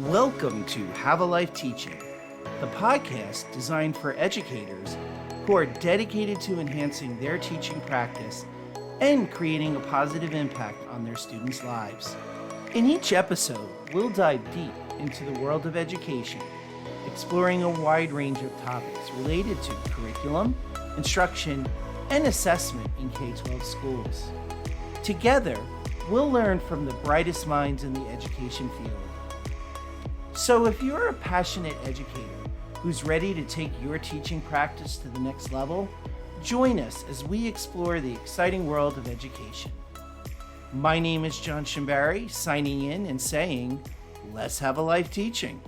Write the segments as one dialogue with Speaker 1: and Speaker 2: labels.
Speaker 1: Welcome to Have a Life Teaching, the podcast designed for educators who are dedicated to enhancing their teaching practice and creating a positive impact on their students' lives. In each episode, we'll dive deep into the world of education, exploring a wide range of topics related to curriculum, instruction, and assessment in K-12 schools. Together, we'll learn from the brightest minds in the education field. So if you're a passionate educator who's ready to take your teaching practice to the next level, join us as we explore the exciting world of education. My name is John Shimbari, signing in and saying, let's have a life teaching.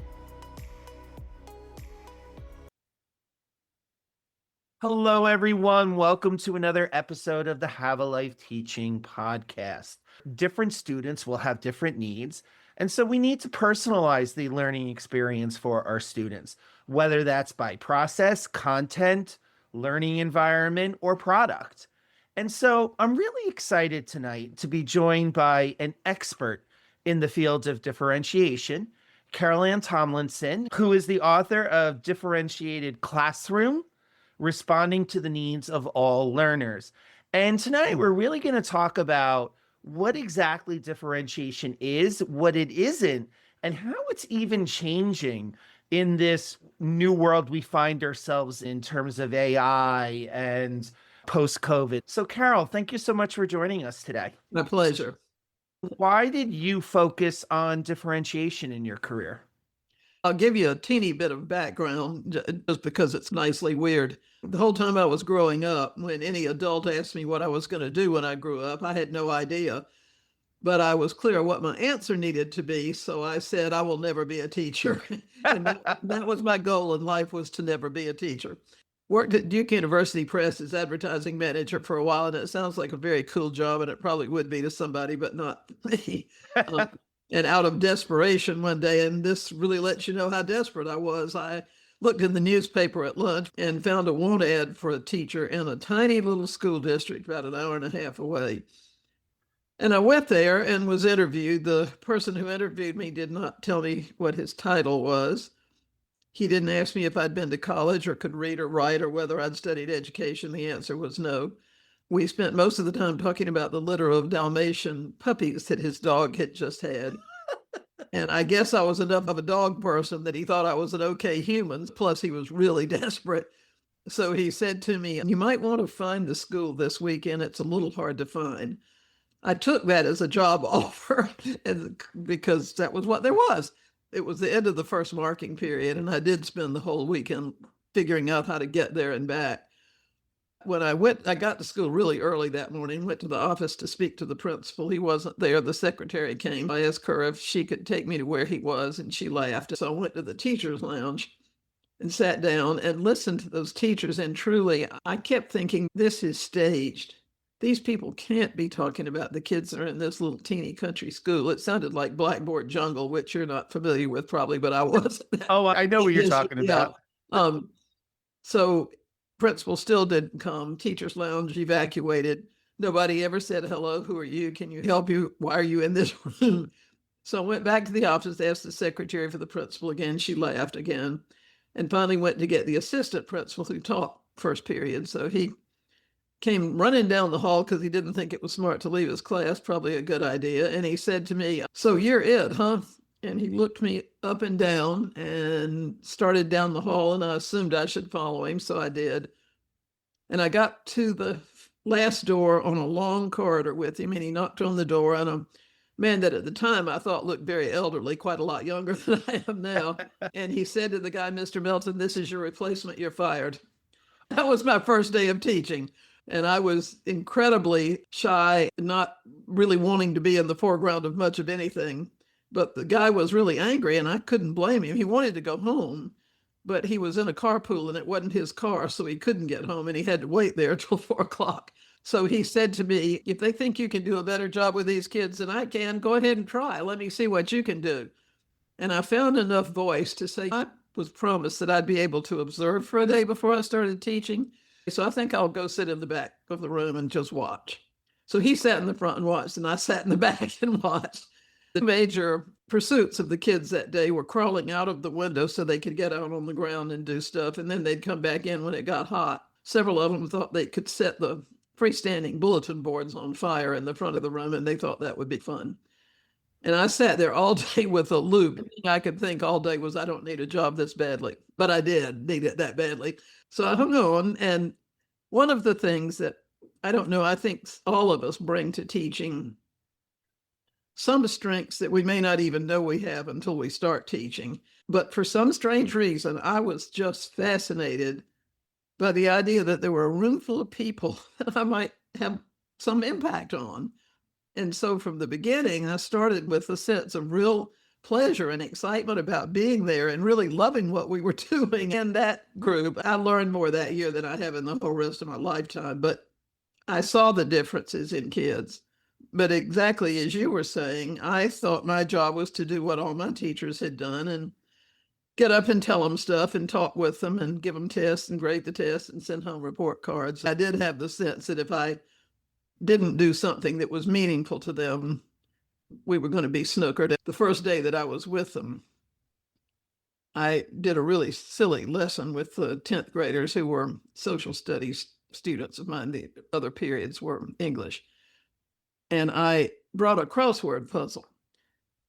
Speaker 1: Hello, everyone. Welcome to another episode of the Have a Life Teaching podcast. Different students will have different needs, and so we need to personalize the learning experience for our students, whether that's by process, content, learning environment, or product. And so I'm really excited tonight to be joined by an expert in the field of differentiation, Carol Tomlinson, who is the author of Differentiated Classroom, Responding to the Needs of All Learners. And tonight we're really going to talk about what exactly differentiation is, what it isn't, and how it's even changing in this new world we find ourselves in terms of AI and post-COVID. So Carol, thank you so much for joining us today.
Speaker 2: My pleasure.
Speaker 1: Why did you focus on differentiation in your career?
Speaker 2: I'll give you a teeny bit of background just because it's nicely weird. The whole time I was growing up, when any adult asked me what I was going to do when I grew up, I had no idea. But I was clear what my answer needed to be. So I said, I will never be a teacher. And that was my goal in life, was to never be a teacher. Worked at Duke University Press as advertising manager for a while. And it sounds like a very cool job, and it probably would be to somebody, but not me. And out of desperation one day, and this really lets you know how desperate I was, I looked in the newspaper at lunch and found a want ad for a teacher in a tiny little school district about an hour and a half away. And I went there and was interviewed. The person who interviewed me did not tell me what his title was. He didn't ask me if I'd been to college or could read or write or whether I'd studied education. The answer was no. We spent most of the time talking about the litter of Dalmatian puppies that his dog had just had. And I guess I was enough of a dog person that he thought I was an okay human. Plus, he was really desperate. So he said to me, you might want to find the school this weekend. It's a little hard to find. I took that as a job offer because that was what there was. It was the end of the first marking period, and I did spend the whole weekend figuring out how to get there and back. When I got to school really early that morning, went to the office to speak to the principal. He wasn't there. The secretary came. I asked her if she could take me to where he was, and she laughed. So I went to the teacher's lounge and sat down and listened to those teachers. And truly, I kept thinking, this is staged. These people can't be talking about the kids that are in this little teeny country school. It sounded like Blackboard Jungle, which you're not familiar with probably, but I was.
Speaker 1: Oh, I know what you're talking about.
Speaker 2: So principal still didn't come. Teacher's lounge evacuated. Nobody ever said, hello, who are you? Can you help you? Why are you in this room? So I went back to the office, asked the secretary for the principal again. She laughed again, and finally went to get the assistant principal who taught first period. So he came running down the hall because he didn't think it was smart to leave his class, probably a good idea. And he said to me, so you're it, huh? And he looked me up and down and started down the hall, and I assumed I should follow him, so I did. And I got to the last door on a long corridor with him, and he knocked on the door, and a man that at the time I thought looked very elderly, quite a lot younger than I am now. And he said to the guy, Mr. Melton, this is your replacement, you're fired. That was my first day of teaching. And I was incredibly shy, not really wanting to be in the foreground of much of anything. But the guy was really angry, and I couldn't blame him. He wanted to go home, but he was in a carpool, and it wasn't his car, so he couldn't get home, and he had to wait there till 4 o'clock. So he said to me, if they think you can do a better job with these kids than I can, go ahead and try. Let me see what you can do. And I found enough voice to say I was promised that I'd be able to observe for a day before I started teaching. So I think I'll go sit in the back of the room and just watch. So he sat in the front and watched, and I sat in the back and watched. The major pursuits of the kids that day were crawling out of the window so they could get out on the ground and do stuff, and then they'd come back in when it got hot. Several of them thought they could set the freestanding bulletin boards on fire in the front of the room, and they thought that would be fun. And I sat there all day with a loop. The thing I could think all day was, I don't need a job this badly, but I did need it that badly. So I hung on. And one of the things that I don't know, I think all of us bring to teaching some strengths that we may not even know we have until we start teaching. But for some strange reason, I was just fascinated by the idea that there were a room full of people that I might have some impact on. And so from the beginning, I started with a sense of real pleasure and excitement about being there and really loving what we were doing in that group. I learned more that year than I have in the whole rest of my lifetime, but I saw the differences in kids. But exactly as you were saying, I thought my job was to do what all my teachers had done and get up and tell them stuff and talk with them and give them tests and grade the tests and send home report cards. I did have the sense that if I didn't do something that was meaningful to them, we were going to be snookered. The first day that I was with them, I did a really silly lesson with the 10th graders who were social studies students of mine. The other periods were English. And I brought a crossword puzzle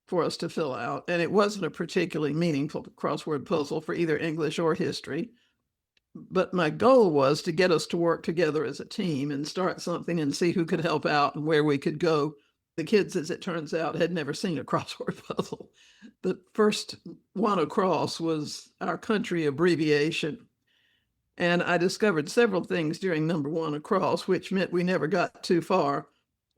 Speaker 2: for us to fill out. And it wasn't a particularly meaningful crossword puzzle for either English or history. But my goal was to get us to work together as a team and start something and see who could help out and where we could go. The kids, as it turns out, had never seen a crossword puzzle. The first one across was our country abbreviation. And I discovered several things during number one across, which meant we never got too far.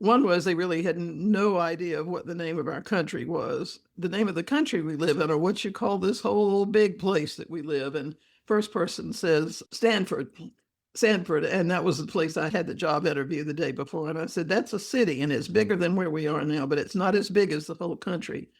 Speaker 2: One was they really had no idea of what the name of our country was. The name of the country we live in, or what you call this whole big place that we live in. First person says Sanford, and that was the place I had the job interview the day before. And I said, that's a city, and it's bigger than where we are now, but it's not as big as the whole country.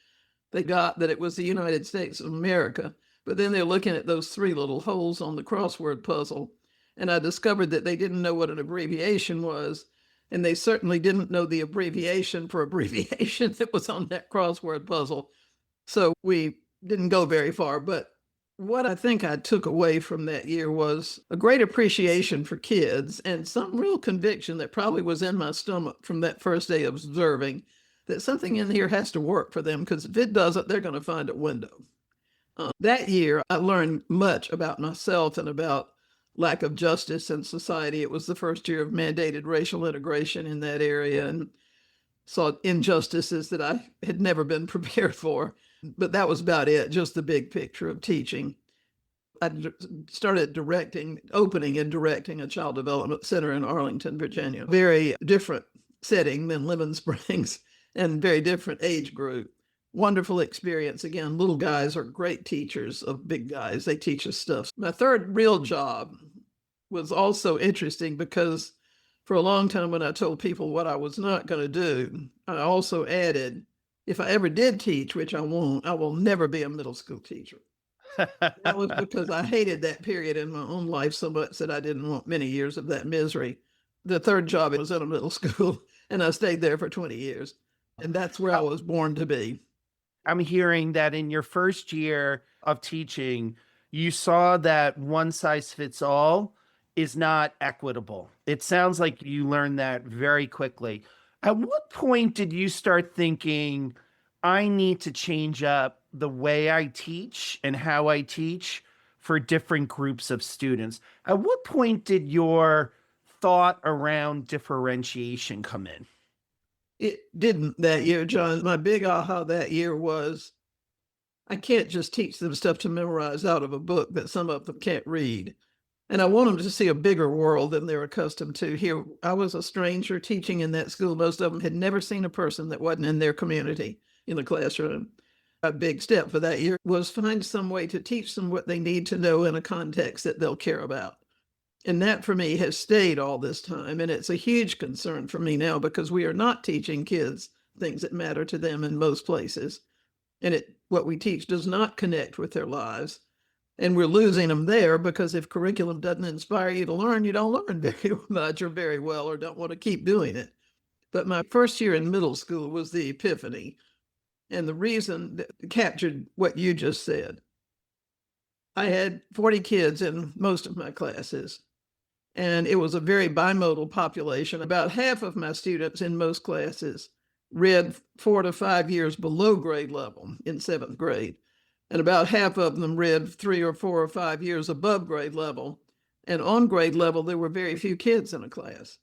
Speaker 2: They got that it was the United States of America, but then they're looking at those three little holes on the crossword puzzle. And I discovered that they didn't know what an abbreviation was. And they certainly didn't know the abbreviation for abbreviation that was on that crossword puzzle. So we didn't go very far. But what I think I took away from that year was a great appreciation for kids and some real conviction that probably was in my stomach from that first day of observing that something in here has to work for them, because if it doesn't, they're going to find a window. That year, I learned much about myself and about lack of justice in society. It was the first year of mandated racial integration in that area, and saw injustices that I had never been prepared for. But that was about it, just the big picture of teaching. I started opening and directing a child development center in Arlington, Virginia. Very different setting than Lemon Springs and very different age group. Wonderful experience. Again, little guys are great teachers of big guys. They teach us stuff. My third real job was also interesting because for a long time when I told people what I was not going to do, I also added, if I ever did teach, which I won't, I will never be a middle school teacher. That was because I hated that period in my own life so much that I didn't want many years of that misery. The third job was in a middle school, and I stayed there for 20 years. And that's where I was born to be.
Speaker 1: I'm hearing that in your first year of teaching, you saw that one size fits all is not equitable. It sounds like you learned that very quickly. At what point did you start thinking, I need to change up the way I teach and how I teach for different groups of students? At what point did your thought around differentiation come in?
Speaker 2: It didn't that year, John. My big aha that year was I can't just teach them stuff to memorize out of a book that some of them can't read. And I want them to see a bigger world than they're accustomed to. Here, I was a stranger teaching in that school. Most of them had never seen a person that wasn't in their community in the classroom. A big step for that year was find some way to teach them what they need to know in a context that they'll care about. And that for me has stayed all this time. And it's a huge concern for me now because we are not teaching kids things that matter to them in most places. And what we teach does not connect with their lives. And we're losing them there because if curriculum doesn't inspire you to learn, you don't learn very much or very well or don't want to keep doing it. But my first year in middle school was the epiphany. And the reason that captured what you just said, I had 40 kids in most of my classes, and it was a very bimodal population. About half of my students in most classes read 4 to 5 years below grade level in seventh grade, and about half of them read 3 or 4 or 5 years above grade level. And on grade level, there were very few kids in a class.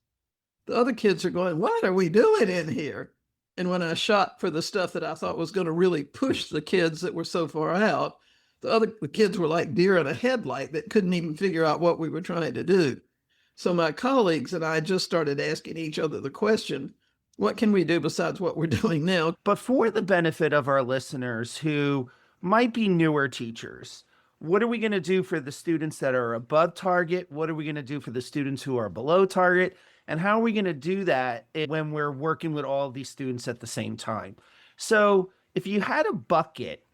Speaker 2: The other kids are going, "What are we doing in here?" And when I shot for the stuff that I thought was going to really push the kids that were so far out, the kids were like deer in a headlight that couldn't even figure out what we were trying to do. So my colleagues and I just started asking each other the question, what can we do besides what we're doing now?
Speaker 1: But for the benefit of our listeners who might be newer teachers, what are we going to do for the students that are above target? What are we going to do for the students who are below target? And how are we going to do that when we're working with all of these students at the same time? So, if you had a bucket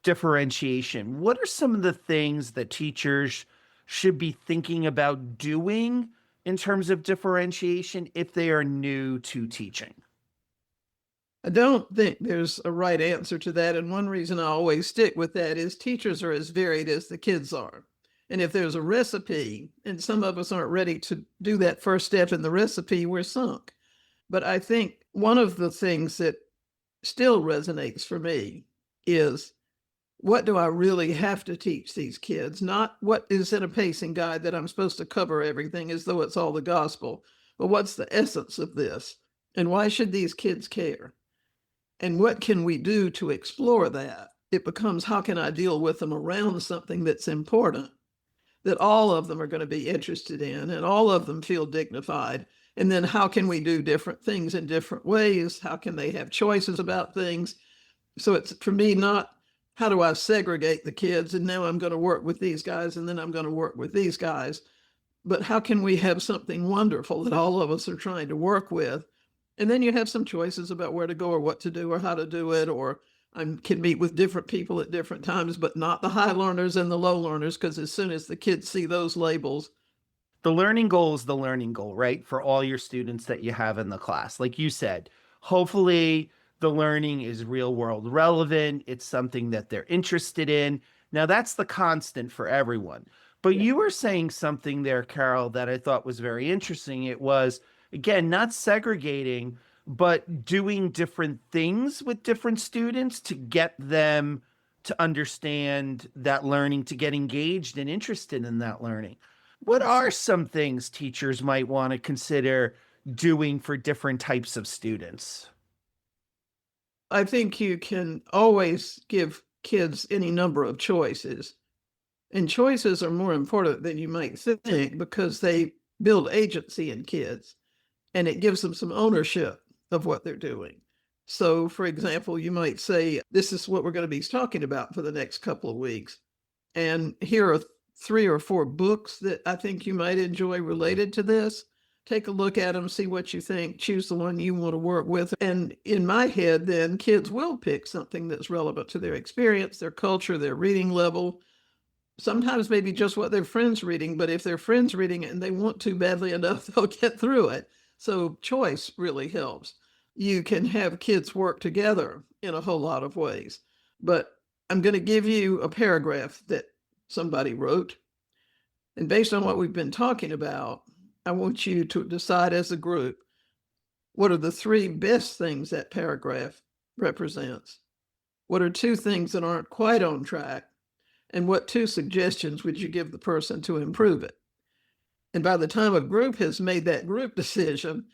Speaker 1: differentiation, what are some of the things that teachers should be thinking about doing in terms of differentiation if they are new to teaching?
Speaker 2: I don't think there's a right answer to that. And one reason I always stick with that is teachers are as varied as the kids are. And if there's a recipe and some of us aren't ready to do that first step in the recipe, we're sunk. But I think one of the things that still resonates for me is, what do I really have to teach these kids? Not what is in a pacing guide that I'm supposed to cover everything as though it's all the gospel, but what's the essence of this? And why should these kids care? And what can we do to explore that? It becomes, how can I deal with them around something that's important, that all of them are going to be interested in and all of them feel dignified? And then how can we do different things in different ways? How can they have choices about things? So it's, for me, not how do I segregate the kids and now I'm going to work with these guys and then I'm going to work with these guys, but how can we have something wonderful that all of us are trying to work with? And then you have some choices about where to go or what to do or how to do it, or I can meet with different people at different times, but not the high learners and the low learners, because as soon as the kids see those labels,
Speaker 1: The learning goal is the learning goal, right? For all your students that you have in the class. Like you said, hopefully the learning is real world relevant. It's something that they're interested in. Now, that's the constant for everyone. But
Speaker 2: yeah,
Speaker 1: you were saying something there, Carol, that I thought was very interesting. It was, again, not segregating, but doing different things with different students to get them to understand that learning, to get engaged and interested in that learning. What are some things teachers might want to consider doing for different types of students?
Speaker 2: I think you can always give kids any number of choices. And choices are more important than you might think because they build agency in kids and it gives them some ownership of what they're doing. So, for example, you might say, this is what we're going to be talking about for the next couple of weeks. And here are 3 or 4 books that I think you might enjoy related to this. Take a look at them, see what you think, choose the one you want to work with. And in my head, then kids will pick something that's relevant to their experience, their culture, their reading level, sometimes maybe just what their friends reading, but if their friends reading it and they want to badly enough, they'll get through it. So choice really helps. You can have kids work together in a whole lot of ways. But I'm going to give you a paragraph that somebody wrote. And based on what we've been talking about, I want you to decide as a group, what are the 3 best things that paragraph represents? What are 2 things that aren't quite on track? And what 2 suggestions would you give the person to improve it? And by the time a group has made that group decision,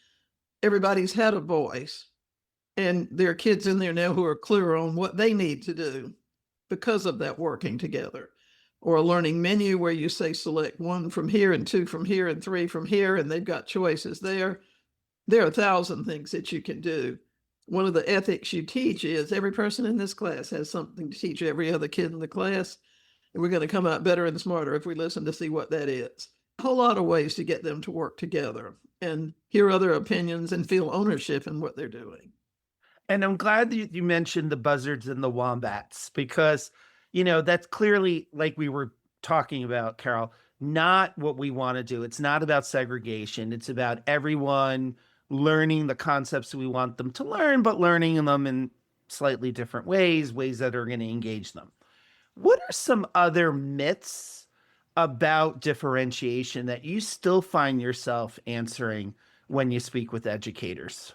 Speaker 2: everybody's had a voice. And there are kids in there now who are clear on what they need to do because of that working together. Or a learning menu where you say select 1 from here and 2 from here and 3 from here, and they've got choices there. There are 1,000 things that you can do. One of the ethics you teach is every person in this class has something to teach every other kid in the class. And we're going to come out better and smarter if we listen to see what that is. A whole lot of ways to get them to work together and hear other opinions and feel ownership in what they're doing.
Speaker 1: And I'm glad that you mentioned the buzzards and the wombats because, that's clearly, like we were talking about, Carol, not what we want to do. It's not about segregation. It's about everyone learning the concepts we want them to learn, but learning them in slightly different ways, ways that are going to engage them. What are some other myths about differentiation that you still find yourself answering when you speak with educators?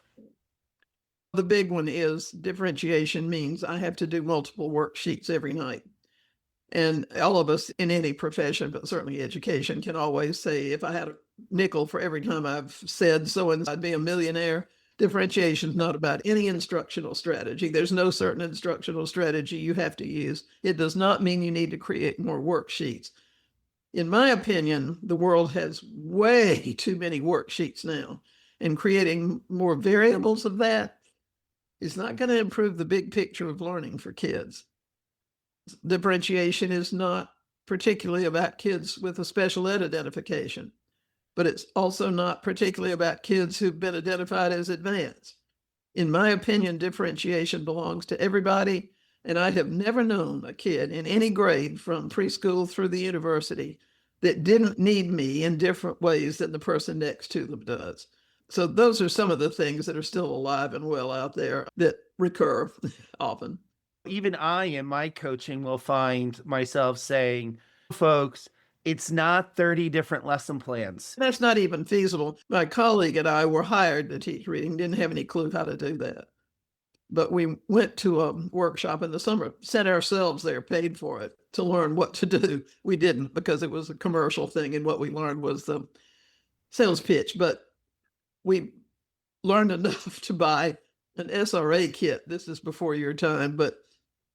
Speaker 2: The big one is differentiation means I have to do multiple worksheets every night. And all of us in any profession, but certainly education, can always say, if I had a nickel for every time I've said so and I'd be a millionaire. Differentiation is not about any instructional strategy. There's no certain instructional strategy you have to use. It does not mean you need to create more worksheets. In my opinion, the world has way too many worksheets now, and creating more variables of that is not going to improve the big picture of learning for kids. Differentiation is not particularly about kids with a special ed identification, but it's also not particularly about kids who've been identified as advanced. In my opinion, differentiation belongs to everybody, and I have never known a kid in any grade from preschool through the university that didn't need me in different ways than the person next to them does. So those are some of the things that are still alive and well out there that recur often.
Speaker 1: Even I, in my coaching, will find myself saying, folks, it's not 30 different lesson plans.
Speaker 2: That's not even feasible. My colleague and I were hired to teach reading, didn't have any clue how to do that. But we went to a workshop in the summer, sent ourselves there, paid for it to learn what to do. We didn't, because it was a commercial thing, and what we learned was the sales pitch. But we learned enough to buy an SRA kit. This is before your time, but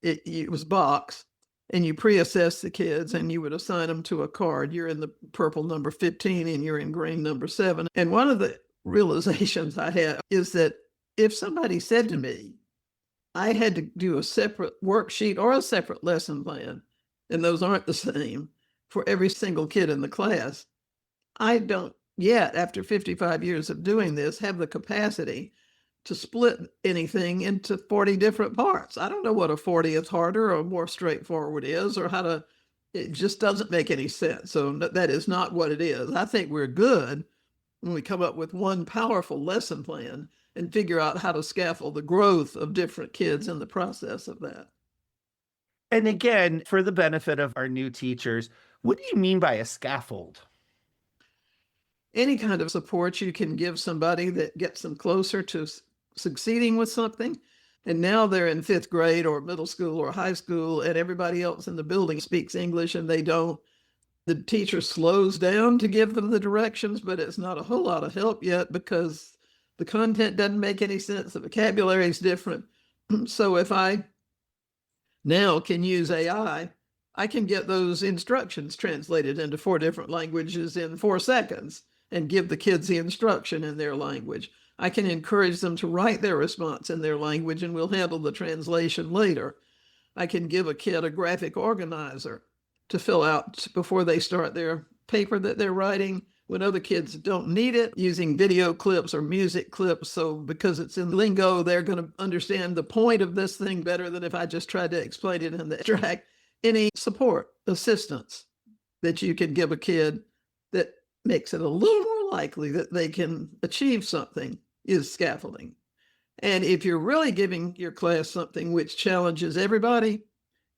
Speaker 2: it was box, and you pre-assess the kids and you would assign them to a card. You're in the purple number 15 and you're in green number 7. And one of the realizations I had is that if somebody said to me, I had to do a separate worksheet or a separate lesson plan, and those aren't the same for every single kid in the class, I don't yet, after 55 years of doing this, have the capacity to split anything into 40 different parts. I don't know what a 40th harder or more straightforward is, or how to, it just doesn't make any sense. So that is not what it is. I think we're good when we come up with one powerful lesson plan and figure out how to scaffold the growth of different kids in the process of that.
Speaker 1: And again, for the benefit of our new teachers, what do you mean by a scaffold?
Speaker 2: Any kind of support you can give somebody that gets them closer to succeeding with something. And now they're in 5th grade or middle school or high school, and everybody else in the building speaks English and they don't. The teacher slows down to give them the directions, but it's not a whole lot of help yet because the content doesn't make any sense. The vocabulary is different. So if I now can use AI, I can get those instructions translated into 4 different languages in 4 seconds and give the kids the instruction in their language. I can encourage them to write their response in their language, and we'll handle the translation later. I can give a kid a graphic organizer to fill out before they start their paper that they're writing when other kids don't need it, using video clips or music clips. So because it's in lingo, they're going to understand the point of this thing better than if I just tried to explain it in the abstract. Any support, assistance that you can give a kid that makes it a little more likely that they can achieve something is scaffolding. And if you're really giving your class something which challenges everybody,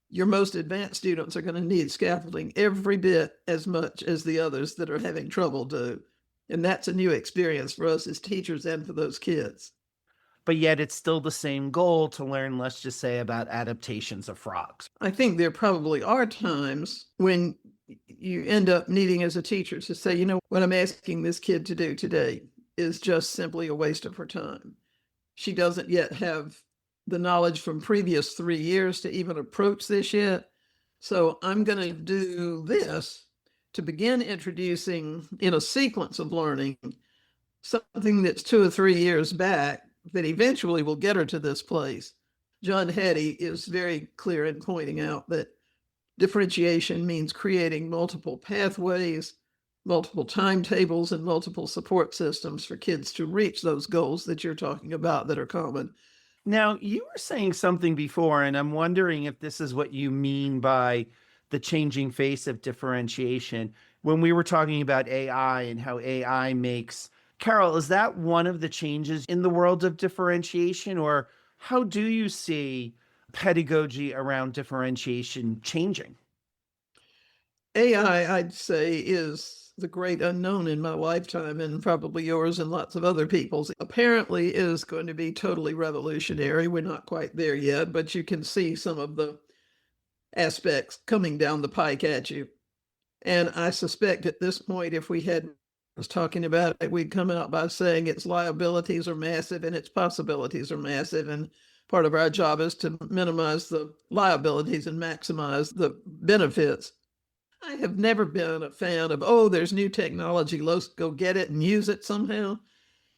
Speaker 2: your most advanced students are going to need scaffolding every bit as much as the others that are having trouble do. And that's a new experience for us as teachers and for those kids.
Speaker 1: But yet it's still the same goal to learn, let's just say, about adaptations of frogs.
Speaker 2: I think there probably are times when you end up needing as a teacher to say, you know, what I'm asking this kid to do today is just simply a waste of her time. She doesn't yet have the knowledge from previous 3 years to even approach this yet. So I'm going to do this to begin introducing in a sequence of learning something that's 2 or 3 years back that eventually will get her to this place. John Hattie is very clear in pointing out that differentiation means creating multiple pathways, multiple timetables, and multiple support systems for kids to reach those goals that you're talking about that are common.
Speaker 1: Now, you were saying something before, and I'm wondering if this is what you mean by the changing face of differentiation. When we were talking about AI and how AI makes, Carol, is that one of the changes in the world of differentiation, or How do you see pedagogy around differentiation changing?
Speaker 2: AI, I'd say, is the great unknown in my lifetime and probably yours and lots of other people's. Apparently is going to be totally revolutionary. We're not quite there yet, but you can see some of the aspects coming down the pike at you. And I suspect at this point, if we had was talking about it, we'd come out by saying its liabilities are massive and its possibilities are massive. And part of our job is to minimize the liabilities and maximize the benefits. I have never been a fan of, oh, there's new technology, let's go get it and use it somehow.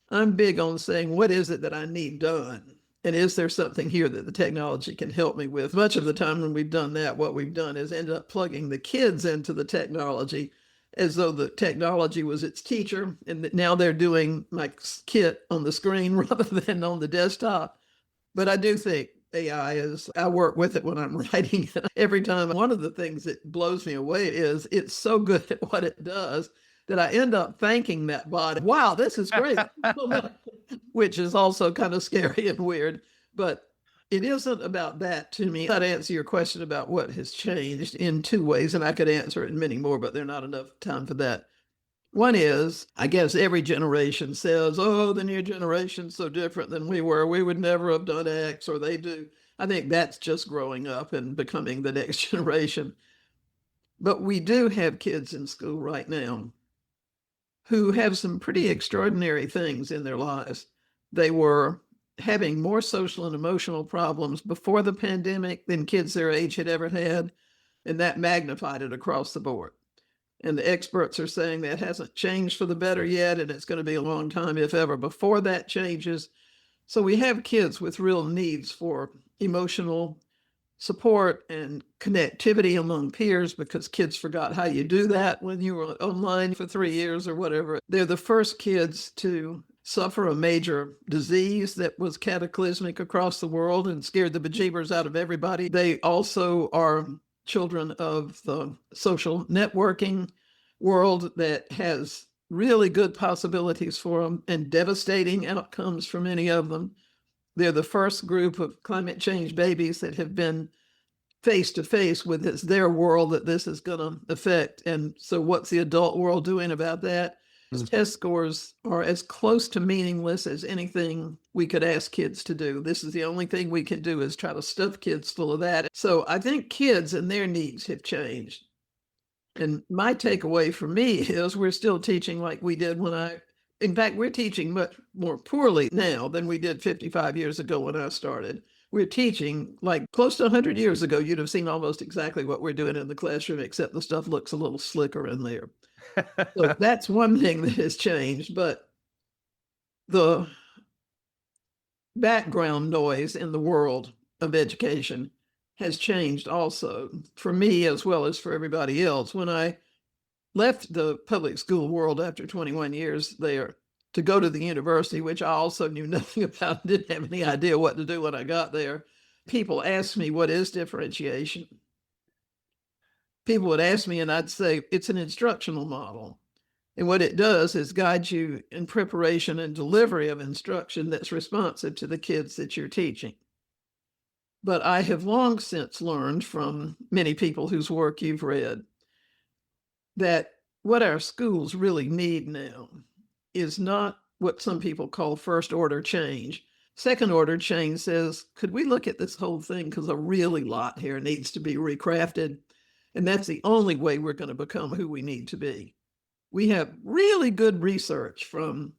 Speaker 2: I'm big on saying, what is it that I need done? And is there something here that the technology can help me with? Much of the time when we've done that, what we've done is end up plugging the kids into the technology as though the technology was its teacher. And that now they're doing my kit on the screen rather than on the desktop. But I do think AI is, I work with it when I'm writing it. Every time, one of the things that blows me away is it's so good at what it does that I end up thanking that bot. Wow, this is great. Which is also kind of scary and weird. But it isn't about that to me. I'd answer your question about what has changed in two ways, and I could answer it in many more, but there's not enough time for that. One is, I guess every generation says, oh, the new generation's so different than we were. We would never have done X, or they do. I think that's just growing up and becoming the next generation. But we do have kids in school right now who have some pretty extraordinary things in their lives. They were having more social and emotional problems before the pandemic than kids their age had ever had, and that magnified it across the board. And the experts are saying that hasn't changed for the better yet, and it's going to be a long time, if ever, before that changes. So we have kids with real needs for emotional support and connectivity among peers because kids forgot how you do that when you were online for 3 years or whatever. They're the first kids to suffer a major disease that was cataclysmic across the world and scared the bejeebers out of everybody. They also are children of the social networking world that has really good possibilities for them and devastating outcomes for many of them. They're the first group of climate change babies that have been face to face with it's their world that this is going to affect. And so what's the adult world doing about that? Test scores are as close to meaningless as anything we could ask kids to do. This is the only thing we can do is try to stuff kids full of that. So I think kids and their needs have changed. And my takeaway for me is we're still teaching like we did in fact, we're teaching much more poorly now than we did 55 years ago when I started. We're teaching like close to 100 years ago, you'd have seen almost exactly what we're doing in the classroom, except the stuff looks a little slicker in there. So that's one thing that has changed, but the background noise in the world of education has changed also for me as well as for everybody else. When I left the public school world after 21 years there to go to the university, which I also knew nothing about, didn't have any idea what to do when I got there, people asked me, what is differentiation? People would ask me and I'd say, it's an instructional model. And what it does is guide you in preparation and delivery of instruction that's responsive to the kids that you're teaching. But I have long since learned from many people whose work you've read that what our schools really need now is not what some people call first order change. Second order change says, could we look at this whole thing because a really lot here needs to be recrafted? And that's the only way we're going to become who we need to be. We have really good research from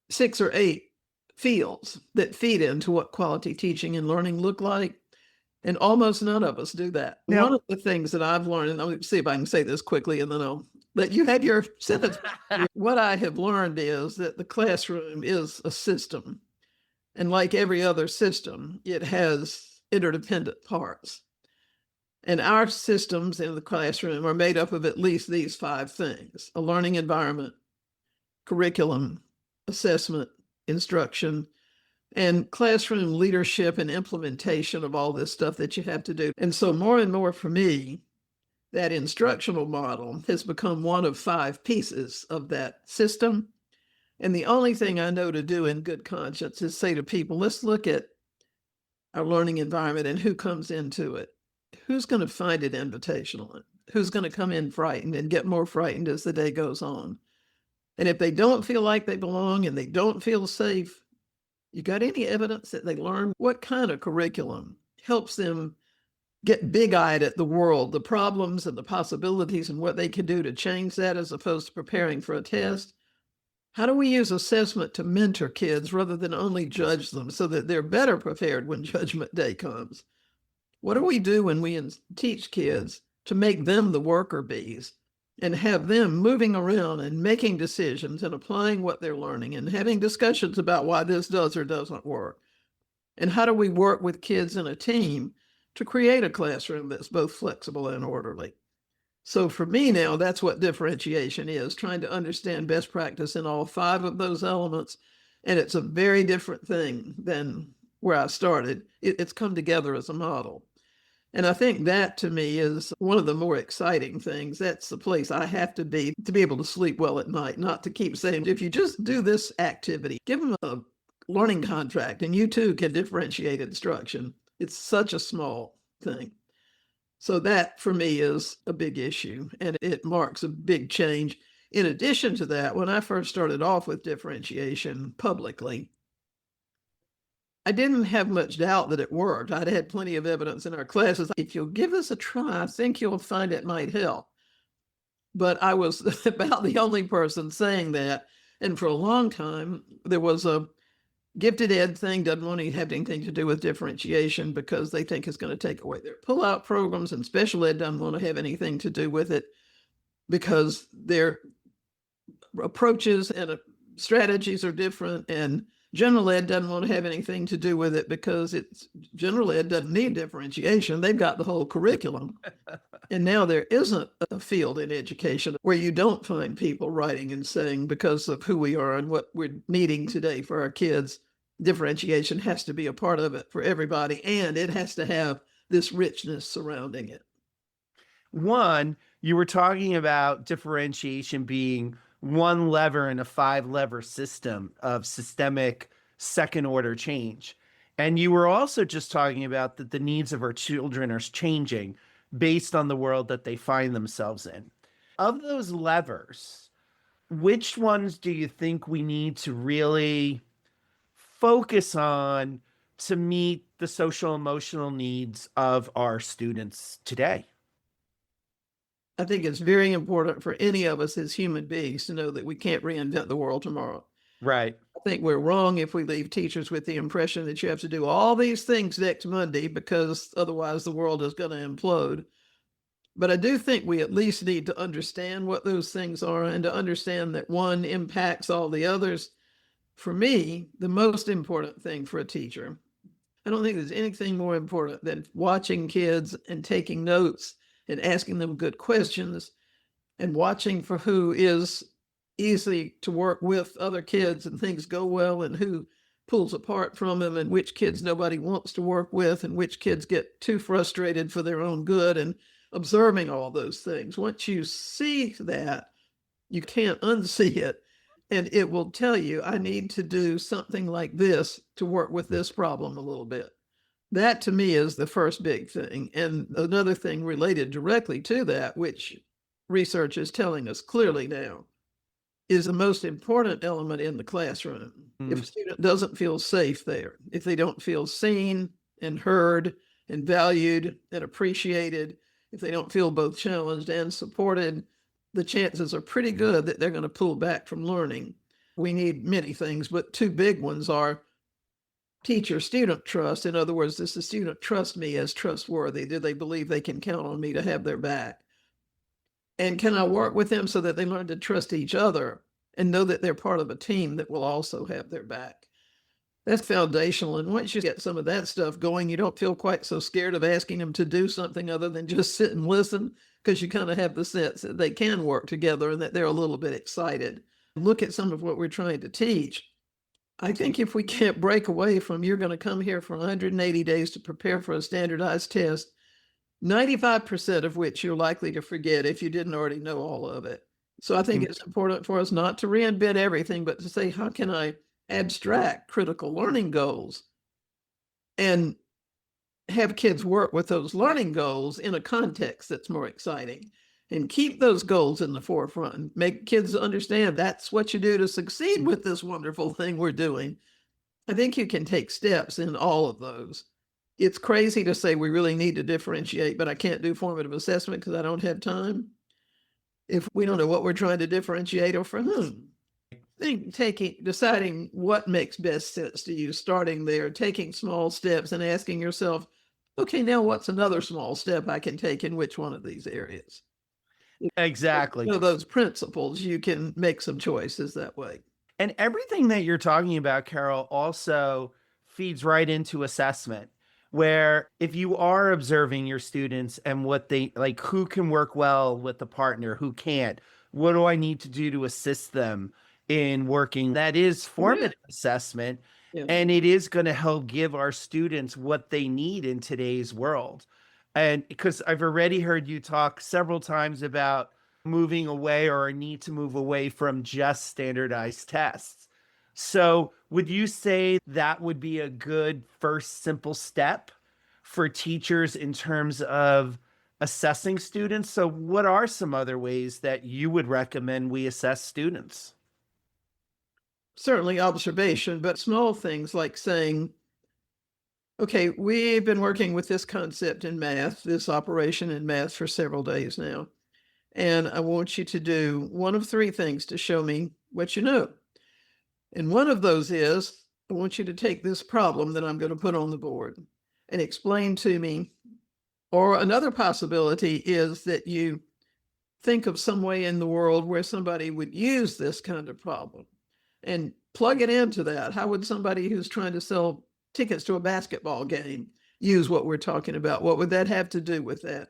Speaker 2: 6 or 8 fields that feed into what quality teaching and learning look like. And almost none of us do that.
Speaker 1: Now-
Speaker 2: One of the things that I've learned, and I'll see if I can say this quickly and then I'll let you have your sentence. What I have learned is that the classroom is a system. And like every other system, it has interdependent parts. And our systems in the classroom are made up of at least these 5 things: a learning environment, curriculum, assessment, instruction, and classroom leadership and implementation of all this stuff that you have to do. And so more and more for me, that instructional model has become one of 5 pieces of that system. And the only thing I know to do in good conscience is say to people, let's look at our learning environment and who comes into it, who's going to find it invitational? Who's going to come in frightened and get more frightened as the day goes on? And if they don't feel like they belong and they don't feel safe, you got any evidence that they learn what kind of curriculum helps them get big-eyed at the world, the problems and the possibilities and what they can do to change that as opposed to preparing for a test? How do we use assessment to mentor kids rather than only judge them so that they're better prepared when judgment day comes? What do we do when we teach kids to make them the worker bees and have them moving around and making decisions and applying what they're learning and having discussions about why this does or doesn't work? And how do we work with kids in a team to create a classroom that's both flexible and orderly? So for me now, that's what differentiation is, trying to understand best practice in all five of those elements. And it's a very different thing than where I started. It's come together as a model. And I think that to me is one of the more exciting things. That's the place I have to be able to sleep well at night, not to keep saying, if you just do this activity, give them a learning contract and you too can differentiate instruction. It's such a small thing. So that for me is a big issue and it marks a big change. In addition to that, when I first started off with differentiation publicly, I didn't have much doubt that it worked. I'd had plenty of evidence in our classes. If you'll give this a try, I think you'll find it might help. But I was about the only person saying that. And for a long time, there was a gifted ed thing doesn't want to have anything to do with differentiation because they think it's going to take away their pull-out programs, and special ed doesn't want to have anything to do with it because their approaches and strategies are different, and general ed doesn't want to have anything to do with it because general ed doesn't need differentiation. They've got the whole curriculum. And now there isn't a field in education where you don't find people writing and saying, because of who we are and what we're needing today for our kids, differentiation has to be a part of it for everybody, and it has to have this richness surrounding it.
Speaker 1: One, you were talking about differentiation being one lever in a five lever system of systemic second order change. And you were also just talking about that the needs of our children are changing based on the world that they find themselves in. Of those levers, which ones do you think we need to really focus on to meet the social emotional needs of our students today?
Speaker 2: I think it's very important for any of us as human beings to know that we can't reinvent the world tomorrow.
Speaker 1: Right.
Speaker 2: I think we're wrong if we leave teachers with the impression that you have to do all these things next Monday because otherwise the world is going to implode. But I do think we at least need to understand what those things are and to understand that one impacts all the others. For me, the most important thing for a teacher, I don't think there's anything more important than watching kids and taking notes and asking them good questions and watching for who is easy to work with other kids and things go well and who pulls apart from them and which kids nobody wants to work with and which kids get too frustrated for their own good, and observing all those things. Once you see that, you can't unsee it. And it will tell you, I need to do something like this to work with this problem a little bit. That to me is the first big thing. And another thing related directly to that, which research is telling us clearly now, is the most important element in the classroom. If a student doesn't feel safe there, if they don't feel seen and heard and valued and appreciated, if they don't feel both challenged and supported, the chances are pretty good that they're going to pull back from learning. We need many things, but two big ones are teacher-student trust. In other words, does the student trust me as trustworthy? Do they believe they can count on me to have their back? And can I work with them so that they learn to trust each other and know that they're part of a team that will also have their back? That's foundational. And once you get some of that stuff going, you don't feel quite so scared of asking them to do something other than just sit and listen, because you kind of have the sense that they can work together and that they're a little bit excited. Look at some of what we're trying to teach. I think if we can't break away from you're going to come here for 180 days to prepare for a standardized test, 95% of which you're likely to forget if you didn't already know all of it. So I think it's important for us not to reinvent everything, but to say, how can I abstract critical learning goals and have kids work with those learning goals in a context that's more exciting and keep those goals in the forefront. Make kids understand that's what you do to succeed with this wonderful thing we're doing. I think you can take steps in all of those. It's crazy to say we really need to differentiate, but I can't do formative assessment because I don't have time. If we don't know what we're trying to differentiate or for whom. Deciding what makes best sense to you, starting there, taking small steps and asking yourself, okay, now what's another small step I can take in which one of these areas?
Speaker 1: Exactly.
Speaker 2: Those principles, you can make some choices that way.
Speaker 1: And everything that you're talking about, Carol, also feeds right into assessment, where if you are observing your students and what they like, who can work well with the partner, who can't, what do I need to do to assist them in working? That is formative assessment.
Speaker 2: Yeah.
Speaker 1: And it is going to help give our students what they need in today's world. And because I've already heard you talk several times about moving away or a need to move away from just standardized tests. So, would you say that would be a good first simple step for teachers in terms of assessing students? So, what are some other ways that you would recommend we assess students?
Speaker 2: Certainly observation, but small things like saying, okay, we've been working with this concept in math, this operation in math for several days now. And I want you to do one of three things to show me what you know. And one of those is I want you to take this problem that I'm going to put on the board and explain to me. Or another possibility is that you think of some way in the world where somebody would use this kind of problem and plug it into that. How would somebody who's trying to sell tickets to a basketball game use what we're talking about? What would that have to do with that?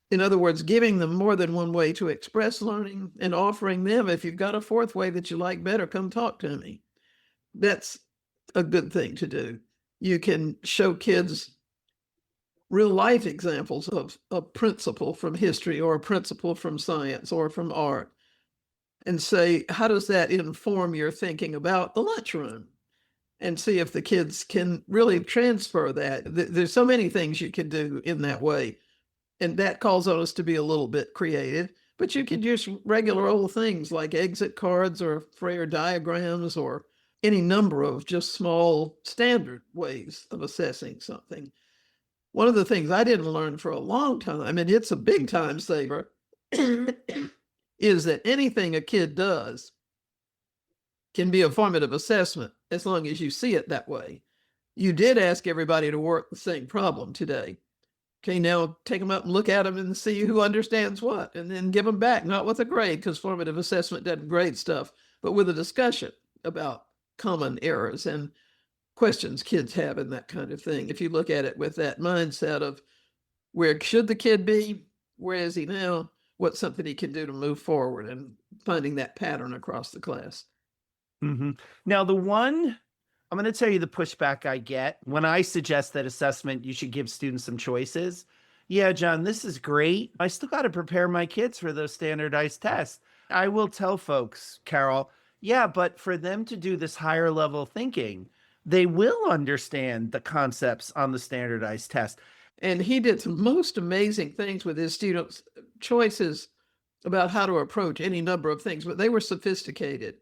Speaker 2: In other words, giving them more than one way to express learning and offering them, if you've got a fourth way that you like better, come talk to me. That's a good thing to do. You can show kids real life examples of a principle from history or a principle from science or from art and say, how does that inform your thinking about the lunchroom? And see if the kids can really transfer that. There's so many things you can do in that way. And that calls on us to be a little bit creative, but you can use regular old things like exit cards or Freire diagrams or any number of just small standard ways of assessing something. One of the things I didn't learn for a long time, and it's a big time saver, is that anything a kid does can be a formative assessment as long as you see it that way. You did ask everybody to work the same problem today. Okay, now take them up and look at them and see who understands what, and then give them back, not with a grade, because formative assessment doesn't grade stuff, but with a discussion about common errors and questions kids have and that kind of thing. If you look at it with that mindset of where should the kid be, where is he now, what's something he can do to move forward, and finding that pattern across the class.
Speaker 1: Now, the one I'm going to tell you the pushback I get when I suggest that assessment, you should give students some choices. Yeah, John, this is great. I still got to prepare my kids for those standardized tests. I will tell folks, Carol, yeah, but for them to do this higher level thinking, they will understand the concepts on the standardized test.
Speaker 2: And he did some most amazing things with his students' choices about how to approach any number of things, but they were sophisticated.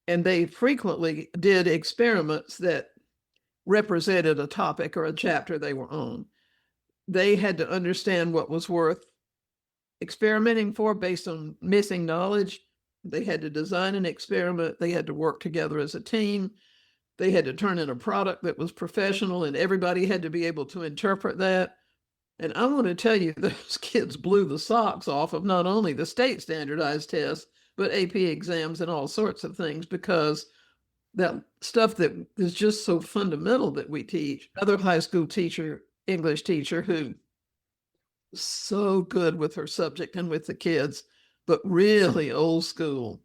Speaker 2: And they frequently did experiments that represented a topic or a chapter they were on. They had to understand what was worth experimenting for based on missing knowledge. They had to design an experiment. They had to work together as a team. They had to turn in a product that was professional, and everybody had to be able to interpret that. And I want to tell you, those kids blew the socks off of not only the state standardized tests, but AP exams and all sorts of things, because that stuff that is just so fundamental that we teach. Another high school teacher, English teacher, who so good with her subject and with the kids, but really old school.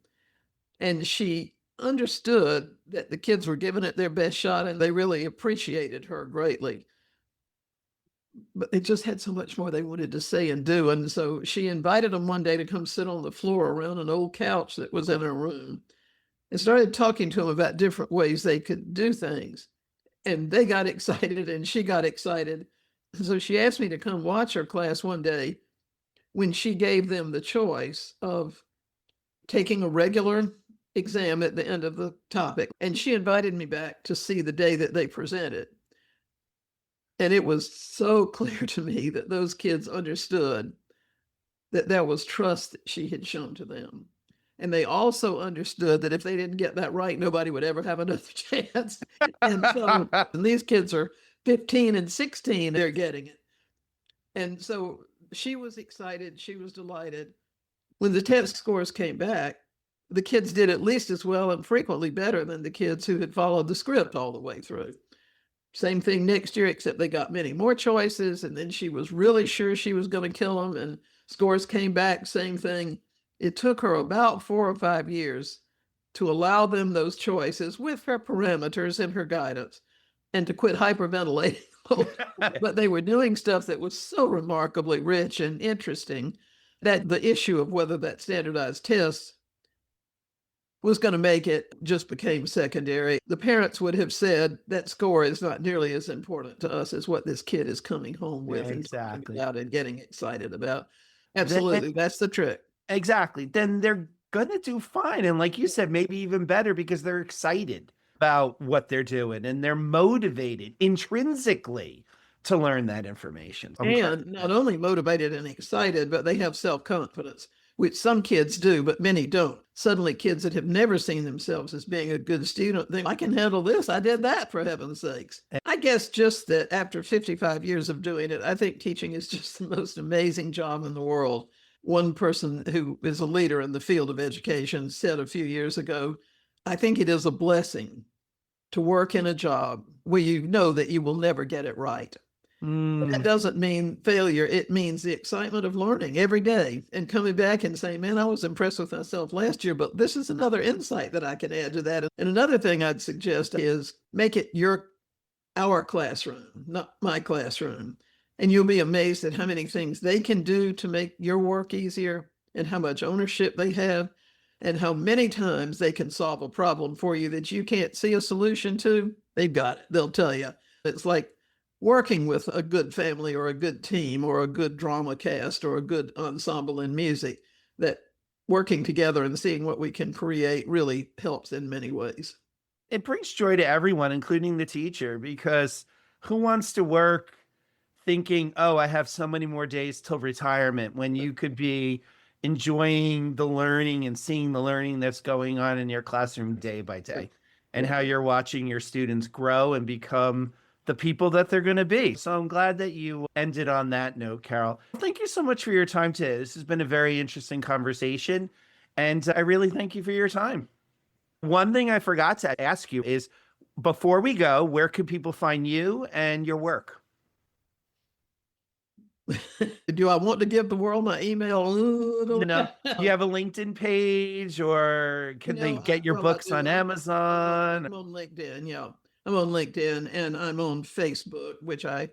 Speaker 2: And she understood that the kids were giving it their best shot and they really appreciated her greatly. But they just had so much more they wanted to say and do. And so she invited them one day to come sit on the floor around an old couch that was in her room and started talking to them about different ways they could do things. And they got excited and she got excited. So she asked me to come watch her class one day when she gave them the choice of taking a regular exam at the end of the topic. And she invited me back to see the day that they presented. And it was so clear to me that those kids understood that that was trust that she had shown to them. And they also understood that if they didn't get that right, nobody would ever have another chance. And so and these kids are 15 and 16, they're getting it. And so she was excited, she was delighted. When the test scores came back, the kids did at least as well and frequently better than the kids who had followed the script all the way through. Same thing next year, except they got many more choices. And then she was really sure she was going to kill them. And scores came back, same thing. It took her about 4 or 5 years to allow them those choices with her parameters and her guidance and to quit hyperventilating. But they were doing stuff that was so remarkably rich and interesting that the issue of whether that standardized test was going to make it just became secondary. The parents would have said that score is not nearly as important to us as what this kid is coming home with
Speaker 1: Exactly.
Speaker 2: and getting excited about. Absolutely. That's the trick.
Speaker 1: Exactly. Then they're going to do fine. And like you said, maybe even better because they're excited about what they're doing and they're motivated intrinsically to learn that information.
Speaker 2: And not only motivated and excited, but they have self-confidence, which some kids do, but many don't. Suddenly kids that have never seen themselves as being a good student think, I can handle this. I did that, for heaven's sakes. I guess just that after 55 years of doing it, I think teaching is just the most amazing job in the world. One person who is a leader in the field of education said a few years ago, I think it is a blessing to work in a job where you know that you will never get it right. That doesn't mean failure. It means the excitement of learning every day and coming back and saying, man, I was impressed with myself last year, but this is another insight that I can add to that. And another thing I'd suggest is make it our classroom, not my classroom. And you'll be amazed at how many things they can do to make your work easier and how much ownership they have and how many times they can solve a problem for you that you can't see a solution to. They've got it. They'll tell you. It's like working with a good family or a good team or a good drama cast or a good ensemble in music, that working together and seeing what we can create really helps in many ways.
Speaker 1: It brings joy to everyone, including the teacher, because who wants to work thinking, oh, I have so many more days till retirement, when you could be enjoying the learning and seeing the learning that's going on in your classroom day by day and how you're watching your students grow and become the people that they're going to be. So I'm glad that you ended on that note, Carol. Thank you so much for your time today. This has been a very interesting conversation, and I really thank you for your time. One thing I forgot to ask you is, before we go, where can people find you and your work?
Speaker 2: Do I want to give the world my email?
Speaker 1: You know, do you have a LinkedIn page, or can they get your books on Amazon?
Speaker 2: I'm on LinkedIn, yeah. I'm on LinkedIn and I'm on Facebook, which I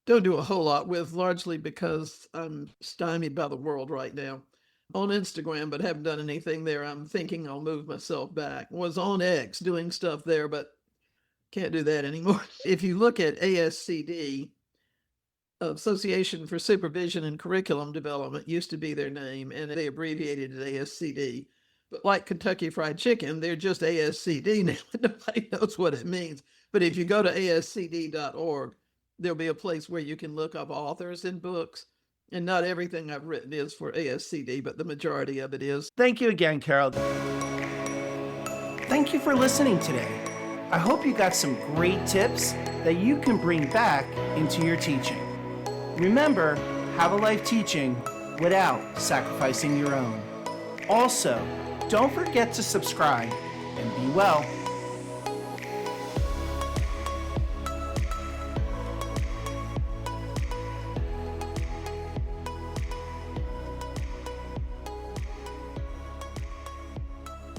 Speaker 2: don't do a whole lot with, largely because I'm stymied by the world right now. On Instagram, but haven't done anything there. I'm thinking I'll move myself back. Was on X doing stuff there, but can't do that anymore. If you look at ASCD, Association for Supervision and Curriculum Development, used to be their name, and they abbreviated it ASCD. But like Kentucky Fried Chicken, they're just ASCD now. Nobody knows what it means. But if you go to ascd.org, there'll be a place where you can look up authors and books. And not everything I've written is for ASCD, but the majority of it is.
Speaker 1: Thank you again, Carol. Thank you for listening today. I hope you got some great tips that you can bring back into your teaching. Remember, have a life teaching without sacrificing your own. Also, don't forget to subscribe and be well.